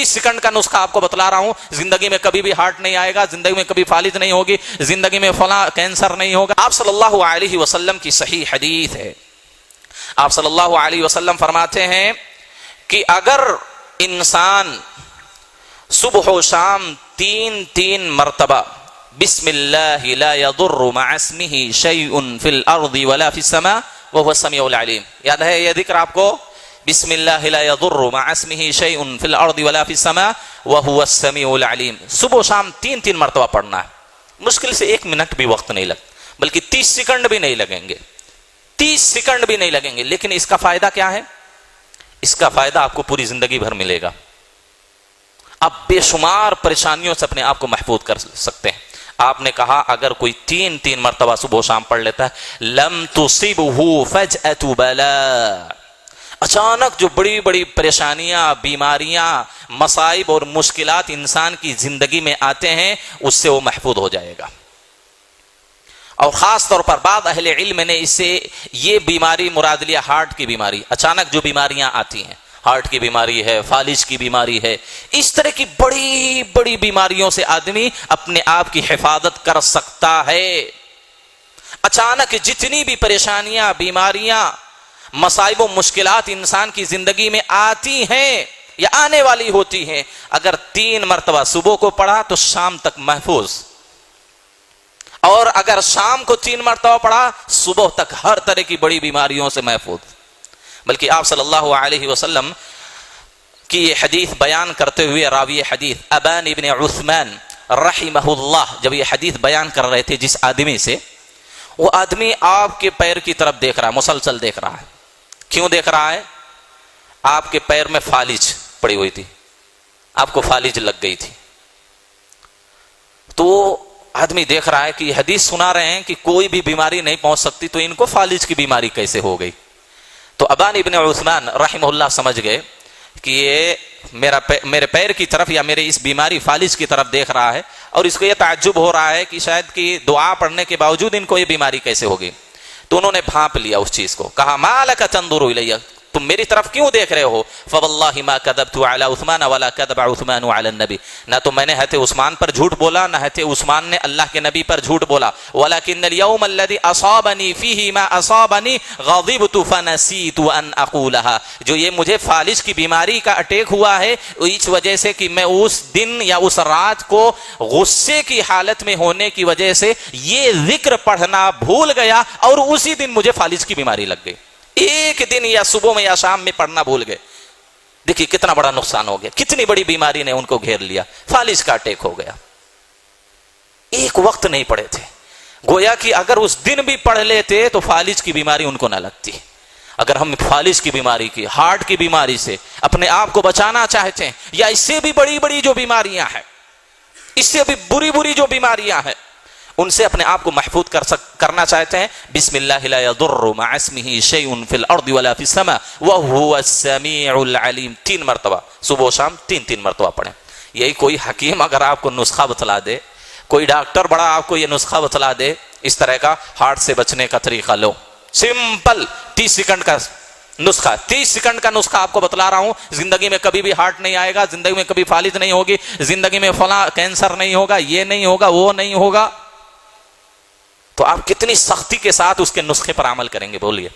Second کا نسخہ آپ کو بتلا رہا ہوں، زندگی میں کبھی بھی ہارٹ نہیں آئے گا، زندگی میں کبھی فالج نہیں ہوگی، زندگی میں فلاں کینسر نہیں ہوگا۔ آپ صلی اللہ علیہ وسلم کی صحیح حدیث ہے، آپ صلی اللہ علیہ وسلم فرماتے ہیں کہ اگر انسان صبح و شام تین مرتبہ بسم اللہ لا يضر مع اسمه شيء في الارض ولا في السماء وهو السميع العليم، یاد ہے یہ ذکر آپ کو؟ بسم اللہ لا يضر مع اسمه شيء في الارض ولا في السماء وهو السميع العليم، صبح و شام تین مرتبہ پڑھنا ہے۔ مشکل سے 1 منٹ بھی وقت نہیں لگ، بلکہ 30 سیکنڈ بھی نہیں لگیں گے، 30 سیکنڈ بھی نہیں لگیں گے۔ لیکن اس کا فائدہ کیا ہے؟ اس کا فائدہ آپ کو پوری زندگی بھر ملے گا، آپ بے شمار پریشانیوں سے اپنے آپ کو محفوظ کر سکتے ہیں۔ آپ نے کہا اگر کوئی تین مرتبہ صبح و شام پڑھ لیتا ہے، لم تصبہ فجأة بلاء، اچانک جو بڑی بڑی پریشانیاں، بیماریاں، مصائب اور مشکلات انسان کی زندگی میں آتے ہیں، اس سے وہ محفوظ ہو جائے گا۔ اور خاص طور پر بعض اہل علم نے اس سے یہ بیماری مراد لیا ہارٹ کی بیماری، اچانک جو بیماریاں آتی ہیں، ہارٹ کی بیماری ہے، فالج کی بیماری ہے، اس طرح کی بڑی بڑی بیماریوں سے آدمی اپنے آپ کی حفاظت کر سکتا ہے۔ اچانک جتنی بھی پریشانیاں، بیماریاں، مصائب و مشکلات انسان کی زندگی میں آتی ہیں یا آنے والی ہوتی ہیں، اگر 3 مرتبہ صبح کو پڑھا تو شام تک محفوظ، اور اگر شام کو 3 مرتبہ پڑھا صبح تک ہر طرح کی بڑی بیماریوں سے محفوظ۔ بلکہ آپ صلی اللہ علیہ وسلم کی یہ حدیث بیان کرتے ہوئے راوی حدیث ابان ابن عثمان رحمہ اللہ جب یہ حدیث بیان کر رہے تھے جس آدمی سے، وہ آدمی آپ کے پیر کی طرف دیکھ رہا ہے، مسلسل دیکھ رہا ہے۔ کیوں دیکھ رہا ہے؟ آپ کے پیر میں فالج پڑی ہوئی تھی، آپ کو فالج لگ گئی تھی، تو آدمی دیکھ رہا ہے کہ یہ حدیث سنا رہے ہیں کہ کوئی بھی بیماری نہیں پہنچ سکتی، تو ان کو فالج کی بیماری کیسے ہو گئی؟ تو ابان ابن عثمان رحمہ اللہ سمجھ گئے کہ یہ میرے پیر کی طرف یا میرے اس بیماری فالج کی طرف دیکھ رہا ہے، اور اس کو یہ تعجب ہو رہا ہے کہ شاید کہ دعا پڑھنے کے باوجود ان کو یہ بیماری کیسے ہوگی۔ تو انہوں نے بھانپ لیا اس چیز کو، کہا ما لک تنظر الی، تم میری طرف کیوں دیکھ رہے ہو؟ فواللہ ما کذبت علی عثمان ولا کذب عثمان علی النبی، نہ تو میں نے حضرت عثمان پر جھوٹ بولا، نہ حضرت عثمان نے اللہ کے نبی پر جھوٹ بولا، ولکن اليوم الذی اصابنی فیہ ما اصابنی غضبت فنسیت ان اقولها، جو یہ مجھے فالج کی بیماری کا اٹیک ہوا ہے اس وجہ سے کہ میں اس دن یا اس رات کو غصے کی حالت میں ہونے کی وجہ سے یہ ذکر پڑھنا بھول گیا، اور اسی دن مجھے فالج کی بیماری لگ گئی، ایک دن یا صبح میں یا شام میں پڑھنا بھول گئے۔ دیکھیے کتنا بڑا نقصان ہو گیا، کتنی بڑی بیماری نے ان کو گھیر لیا، فالج کا اٹیک ہو گیا، ایک وقت نہیں پڑھے تھے۔ گویا کہ اگر اس دن بھی پڑھ لیتے تو فالج کی بیماری ان کو نہ لگتی۔ اگر ہم فالج کی بیماری کی، ہارٹ کی بیماری سے اپنے آپ کو بچانا چاہتے ہیں، یا اس سے بھی بڑی بڑی جو بیماریاں ہیں، اس سے بھی بری بری جو بیماریاں ہیں، ان سے اپنے آپ کو محفوظ کرنا چاہتے ہیں، بسم اللہ لا يضر مع اسمه شيء في الارض ولا في السماء وهو السميع العليم، 3 مرتبہ صبح و شام 3 مرتبہ پڑھیں۔ یہی کوئی حکیم اگر آپ کو نسخہ بتلا دے، کوئی ڈاکٹر بڑا آپ کو یہ نسخہ بتلا دے، اس طرح کا ہارٹ سے بچنے کا طریقہ لو، سمپل 30 سیکنڈ کا نسخہ، 30 سیکنڈ کا نسخہ آپ کو بتلا رہا ہوں، زندگی میں کبھی بھی ہارٹ نہیں آئے گا، زندگی میں کبھی فالج نہیں ہوگی، زندگی میں فلاں کینسر نہیں ہوگا، یہ نہیں ہوگا، وہ نہیں ہوگا، تو آپ کتنی سختی کے ساتھ اس کے نسخے پر عمل کریں گے؟ بولیے،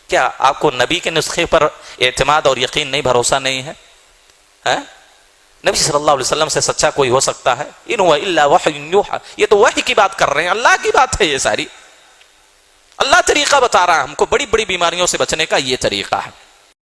کیا آپ کو نبی کے نسخے پر اعتماد اور یقین نہیں، بھروسہ نہیں ہے؟ نبی صلی اللہ علیہ وسلم سے سچا کوئی ہو سکتا ہے؟ ان هو الا وحی یوحی، یہ تو وحی کی بات کر رہے ہیں، اللہ کی بات ہے یہ ساری، اللہ طریقہ بتا رہا ہے ہم کو بڑی بڑی بیماریوں سے بچنے کا، یہ طریقہ ہے۔